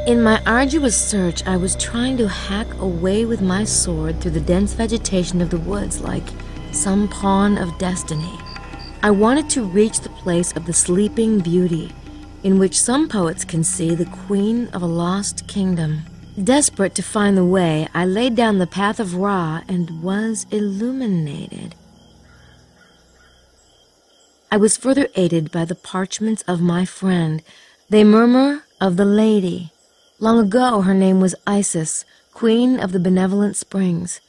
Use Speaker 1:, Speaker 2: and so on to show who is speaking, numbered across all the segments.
Speaker 1: In my arduous search, I was trying to hack away with my sword through the dense vegetation of the woods like some pawn of destiny. I wanted to reach the place of the sleeping beauty, in which some poets can see the queen of a lost kingdom. Desperate to find the way, I laid down the path of Ra and was illuminated. I was further aided by the parchments of my friend. They murmur of the lady. Long ago her name was Isis, queen of the benevolent springs.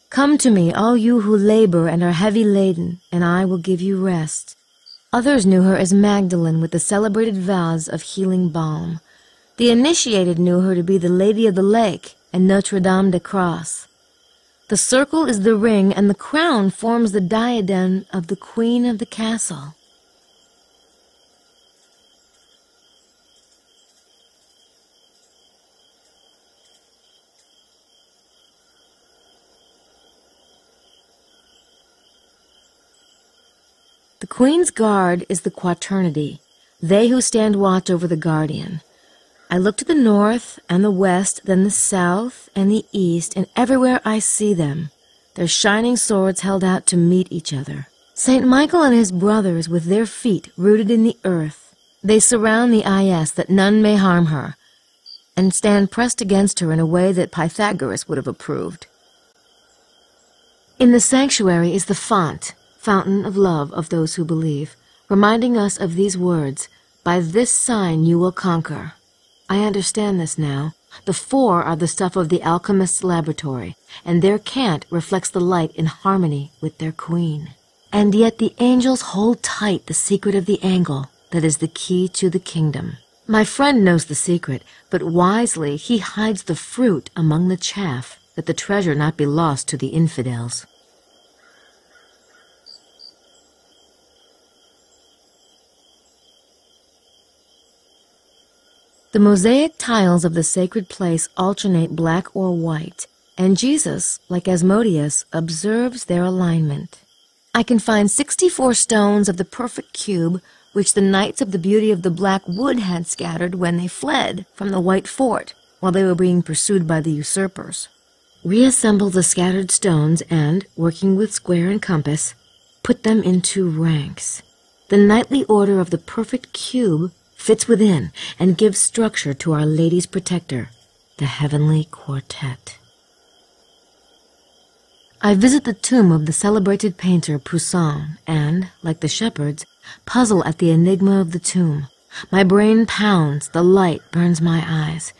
Speaker 1: Come to me, all you who labor and are heavy laden, and I will give you rest. Others knew her as Magdalene with the celebrated vows of healing balm. The initiated knew her to be the Lady of the Lake and Notre Dame de Cross. The circle is the ring, and the crown forms the diadem of the queen of the castle. The Queen's Guard is the Quaternity, they who stand watch over the Guardian. I look to the north and the west, then the south and the east, and everywhere I see them, their shining swords held out to meet each other. St. Michael and his brothers with their feet rooted in the earth, they surround the Is that none may harm her, and stand pressed against her in a way that Pythagoras would have approved. In the sanctuary is the font, fountain of love of those who believe, reminding us of these words, "By this sign you will conquer." I understand this now. The four are the stuff of the alchemist's laboratory, and their cant reflects the light in harmony with their queen. And yet the angels hold tight the secret of the angle that is the key to the kingdom. My friend knows the secret, but wisely he hides the fruit among the chaff, that the treasure not be lost to the infidels. The mosaic tiles of the sacred place alternate black or white, and Jesus, like Asmodeus, observes their alignment. I can find 64 stones of the perfect cube, which the knights of the beauty of the black wood had scattered when they fled from the white fort, while they were being pursued by the usurpers. Reassemble the scattered stones and, working with square and compass, put them into ranks. The knightly order of the perfect cube fits within and gives structure to Our Lady's protector, the heavenly quartet. I visit the tomb of the celebrated painter Poussin and, like the shepherds, puzzle at the enigma of the tomb. My brain pounds, the light burns my eyes.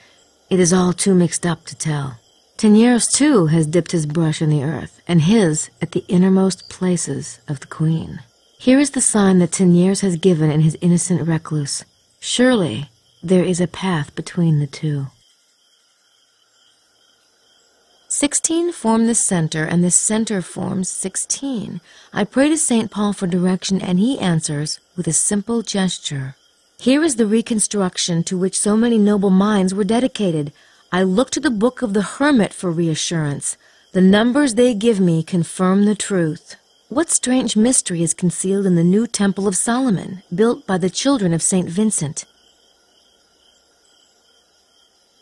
Speaker 1: It is all too mixed up to tell. Teniers, too, has dipped his brush in the earth, and his at the innermost places of the queen. Here is the sign that Teniers has given in his innocent recluse. Surely there is a path between the two. 16 form the center, and the center forms 16. I pray to St. Paul for direction, and he answers with a simple gesture. Here is the reconstruction to which so many noble minds were dedicated. I look to the book of the hermit for reassurance. The numbers they give me confirm the truth. What strange mystery is concealed in the new Temple of Solomon, built by the children of St. Vincent?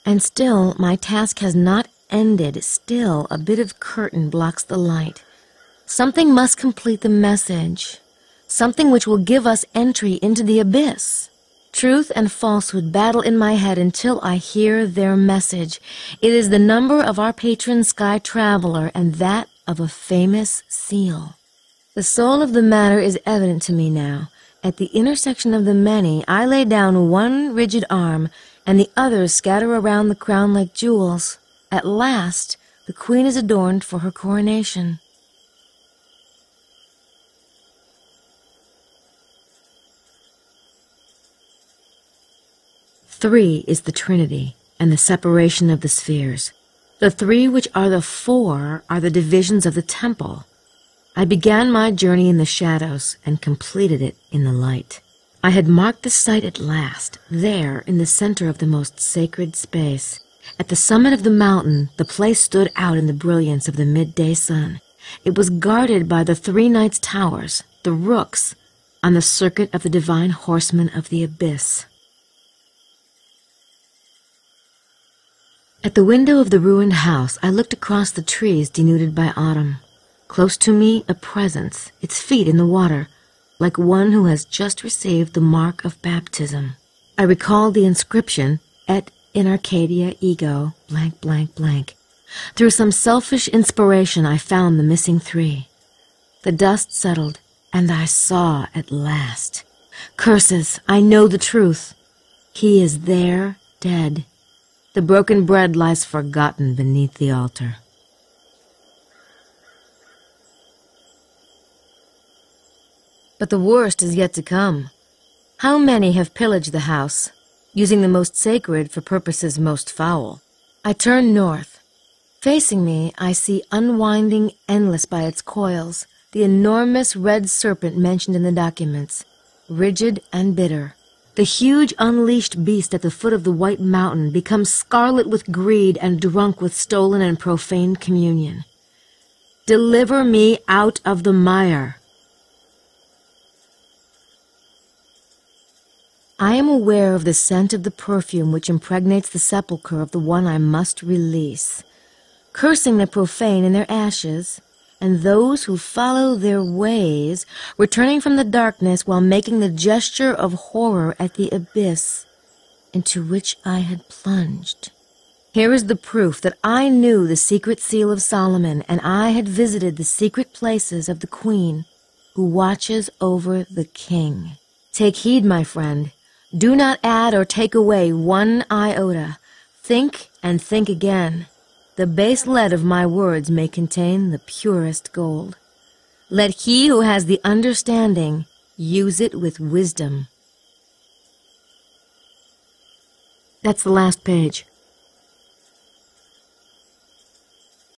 Speaker 1: And still, my task has not ended. Still, a bit of curtain blocks the light. Something must complete the message, something which will give us entry into the abyss. Truth and falsehood battle in my head until I hear their message. It is the number of our patron sky traveler and that of a famous seal. The soul of the matter is evident to me now. At the intersection of the many, I lay down one rigid arm, and the others scatter around the crown like jewels. At last, the queen is adorned for her coronation. Three is the Trinity, and the separation of the spheres. The three which are the four are the divisions of the temple. I began my journey in the shadows and completed it in the light. I had marked the site at last, there in the center of the most sacred space. At the summit of the mountain, the place stood out in the brilliance of the midday sun. It was guarded by the three knights' towers, the rooks, on the circuit of the divine horsemen of the abyss. At the window of the ruined house, I looked across the trees denuded by autumn. Close to me, a presence, its feet in the water, like one who has just received the mark of baptism. I recalled the inscription, Et in Arcadia ego, blank, blank, blank. Through some selfish inspiration, I found the missing three. The dust settled, and I saw at last. Curses, I know the truth. He is there, dead. The broken bread lies forgotten beneath the altar. But the worst is yet to come. How many have pillaged the house, using the most sacred for purposes most foul? I turn north. Facing me, I see unwinding endless by its coils, the enormous red serpent mentioned in the documents, rigid and bitter. The huge unleashed beast at the foot of the white mountain becomes scarlet with greed and drunk with stolen and profaned communion. Deliver me out of the mire. I am aware of the scent of the perfume which impregnates the sepulchre of the one I must release, cursing the profane in their ashes, and those who follow their ways, returning from the darkness while making the gesture of horror at the abyss into which I had plunged. Here is the proof that I knew the secret seal of Solomon, and I had visited the secret places of the Queen, who watches over the King. Take heed, my friend. Do not add or take away one iota. Think and think again. The base lead of my words may contain the purest gold. Let he who has the understanding use it with wisdom. That's the last page.